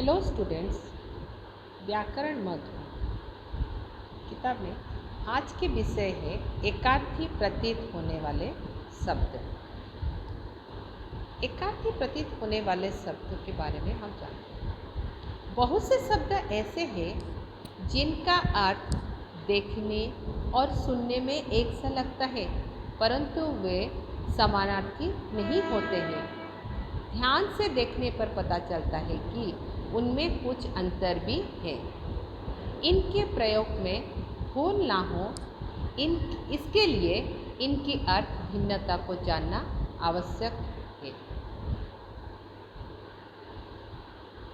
Hello students, व्याकरण मधु किताब में आज के विषय है एकार्थी प्रतीत होने वाले शब्द। एकार्थी प्रतीत होने वाले शब्द के बारे में हम जानते हैं। बहुत से शब्द ऐसे हैं जिनका अर्थ देखने और सुनने में एक सा लगता है, परंतु वे समानार्थी नहीं होते हैं। ध्यान से देखने पर पता चलता है कि उनमें कुछ अंतर भी है। इनके प्रयोग में भूल ना हो, इसके लिए इनकी अर्थ भिन्नता को जानना आवश्यक है।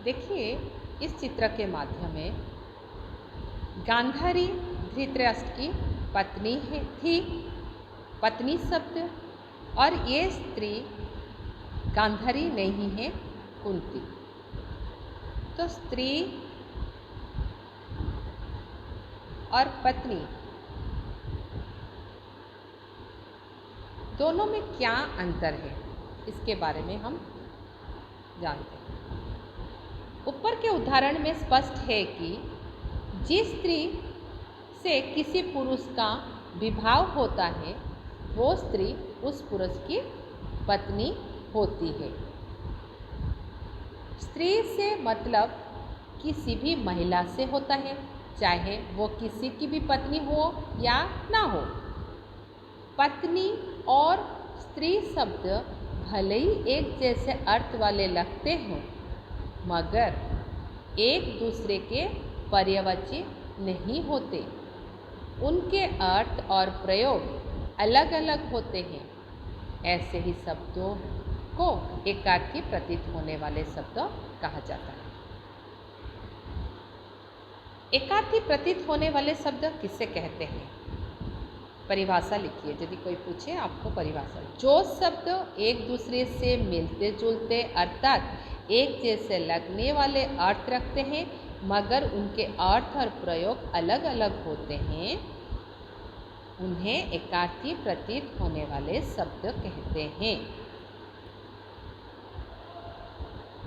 देखिए, इस चित्र के माध्यम में गांधारी धृतराष्ट्र की पत्नी थी। पत्नी शब्द, और ये स्त्री गांधारी नहीं है, कुंती। तो स्त्री और पत्नी दोनों में क्या अंतर है, इसके बारे में हम जानते हैं। ऊपर के उदाहरण में स्पष्ट है कि जिस स्त्री से किसी पुरुष का विवाह होता है, वो स्त्री उस पुरुष की पत्नी होती है। स्त्री से मतलब किसी भी महिला से होता है, चाहे वो किसी की भी पत्नी हो या ना हो। पत्नी और स्त्री शब्द भले ही एक जैसे अर्थ वाले लगते हों, मगर एक दूसरे के पर्यायवाची नहीं होते। उनके अर्थ और प्रयोग अलग अलग होते हैं। ऐसे ही शब्दों को एकार्थी प्रतीत होने वाले शब्द कहा जाता है। एकार्थी प्रतीत होने वाले शब्द किसे कहते हैं? परिभाषा लिखिए। यदि कोई पूछे आपको परिभाषा, जो शब्द एक दूसरे से मिलते जुलते अर्थात एक जैसे लगने वाले अर्थ रखते हैं, मगर उनके अर्थ और प्रयोग अलग अलग होते हैं, उन्हें एकार्थी प्रतीत होने वाले शब्द कहते हैं।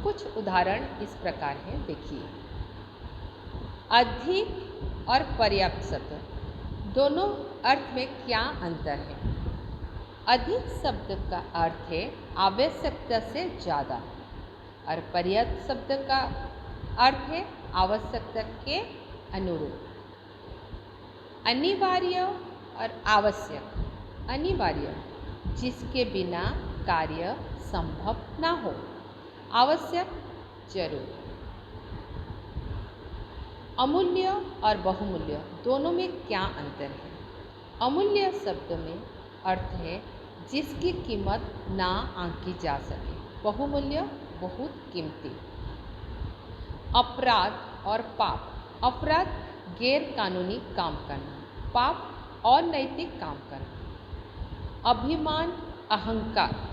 कुछ उदाहरण इस प्रकार हैं, देखिए। अधिक और पर्याप्त शब्द, दोनों अर्थ में क्या अंतर है? अधिक शब्द का अर्थ है आवश्यकता से ज़्यादा, और पर्याप्त शब्द का अर्थ है आवश्यकता के अनुरूप। अनिवार्य और आवश्यक। अनिवार्य, जिसके बिना कार्य संभव ना हो। आवश्यक, जरूर। अमूल्य और बहुमूल्य, दोनों में क्या अंतर है? अमूल्य शब्द में अर्थ है जिसकी कीमत ना आंकी जा सके। बहुमूल्य, बहुत कीमती। अपराध और पाप। अपराध गैर कानूनी काम करना, पाप अनैतिक काम करना। अभिमान, अहंकार।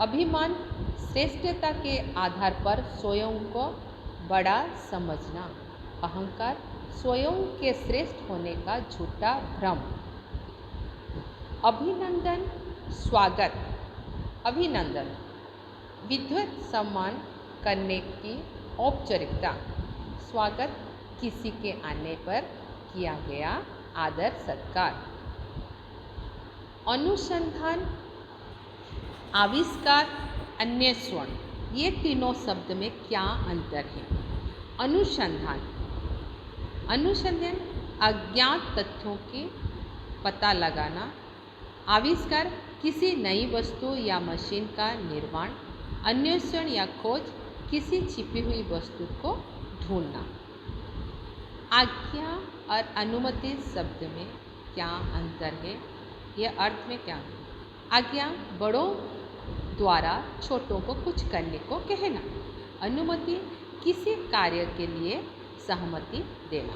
अभिमान, श्रेष्ठता के आधार पर स्वयं को बड़ा समझना। अहंकार, स्वयं के श्रेष्ठ होने का झूठा भ्रम। अभिनंदन, स्वागत। अभिनंदन, विधिवत सम्मान करने की औपचारिकता। स्वागत, किसी के आने पर किया गया आदर सत्कार। अनुसंधान, आविष्कार, अन्वेषण, ये तीनों शब्द में क्या अंतर है? अनुसंधान। अनुसंधान अज्ञात तथ्यों की पता लगाना। आविष्कार, किसी नई वस्तु या मशीन का निर्माण। अन्वेषण या खोज, किसी छिपी हुई वस्तु को ढूंढना। आज्ञा और अनुमति शब्द में क्या अंतर है? यह अर्थ में क्या है? आज्ञा, बड़ों द्वारा छोटों को कुछ करने को कहना। अनुमति, किसी कार्य के लिए सहमति देना।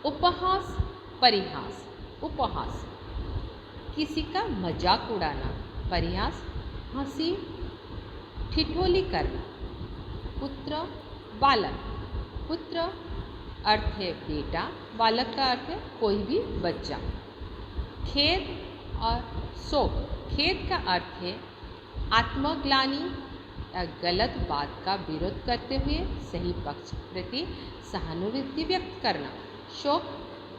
उपहास, परिहास। उपहास, किसी का मजाक उड़ाना। परिहास, हंसी ठिठोली करना। पुत्र, बालक। पुत्र अर्थ है बेटा, बालक का अर्थ है कोई भी बच्चा। खेद और शोक। खेद का अर्थ है आत्मग्लानि या गलत बात का विरोध करते हुए सही पक्ष के प्रति सहानुभूति व्यक्त करना। शोक,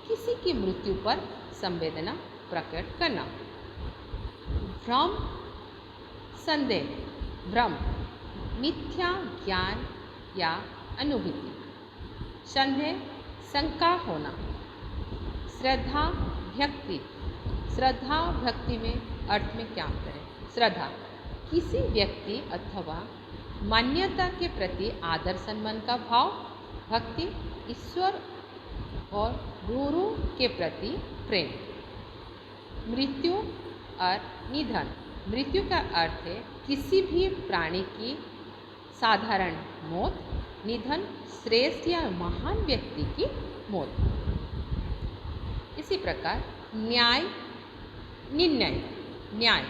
किसी की मृत्यु पर संवेदना प्रकट करना। भ्रम, संदेह, भ्रम, मिथ्या ज्ञान या अनुभूति। संदेह, शंका होना। श्रद्धा, भक्ति, श्रद्धा भक्ति में अर्थ में क्या अंतर है? श्रद्धा, किसी व्यक्ति अथवा मान्यता के प्रति आदर सम्मान का भाव। भक्ति, ईश्वर और गुरु के प्रति प्रेम। मृत्यु और निधन, मृत्यु का अर्थ है किसी भी प्राणी की साधारण मौत। निधन, श्रेष्ठ या महान व्यक्ति की मौत। इसी प्रकार न्याय, निर्णय, न्याय,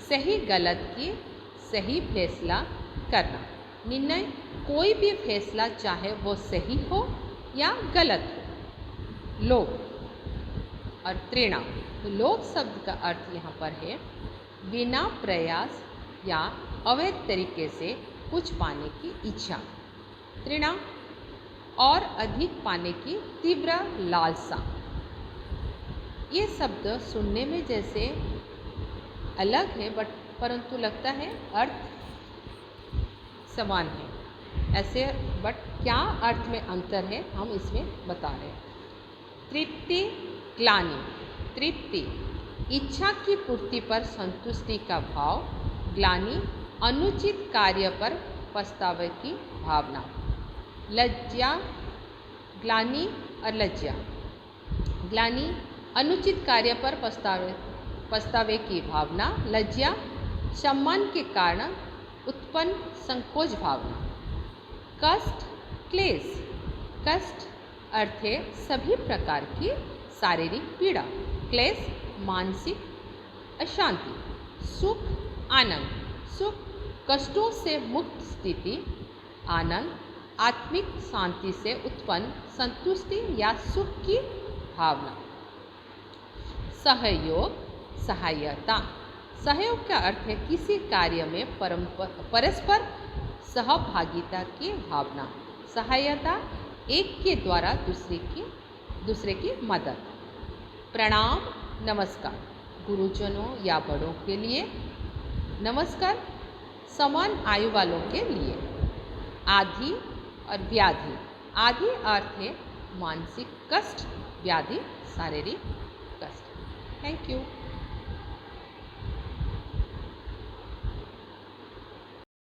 सही गलत की सही फैसला करना। निर्णय, कोई भी फैसला चाहे वो सही हो या गलत हो। लोभ और तृणा, तो लोभ शब्द का अर्थ यहाँ पर है बिना प्रयास या अवैध तरीके से कुछ पाने की इच्छा। तृणा, और अधिक पाने की तीव्र लालसा। ये शब्द सुनने में जैसे अलग है परंतु लगता है अर्थ समान है ऐसे, बट क्या अर्थ में अंतर है हम इसमें बता रहे हैं। तृप्ति, ग्लानि। तृप्ति, इच्छा की पूर्ति पर संतुष्टि का भाव। ग्लानि, अनुचित कार्य पर पछतावे की भावना। लज्जा, ग्लानि और लज्जा। ग्लानि, अनुचित कार्य पर पछतावे की भावना। लज्जा, सम्मान के कारण उत्पन्न संकोच भावना। कष्ट, क्लेश। कष्ट अर्थ है सभी प्रकार की शारीरिक पीड़ा। क्लेश, मानसिक अशांति। सुख, आनंद। सुख, कष्टों से मुक्त स्थिति। आनंद, आत्मिक शांति से उत्पन्न संतुष्टि या सुख की भावना। सहयोग, सहायता। सहयोग का अर्थ है किसी कार्य में परस्पर सहभागिता की भावना। सहायता, एक के द्वारा दूसरे की मदद। प्रणाम, नमस्कार, गुरुजनों या बड़ों के लिए। नमस्कार, समान आयु वालों के लिए। आदि और व्याधि। आदि अर्थ है मानसिक कष्ट, व्याधि शारीरिक कष्ट। Thank you.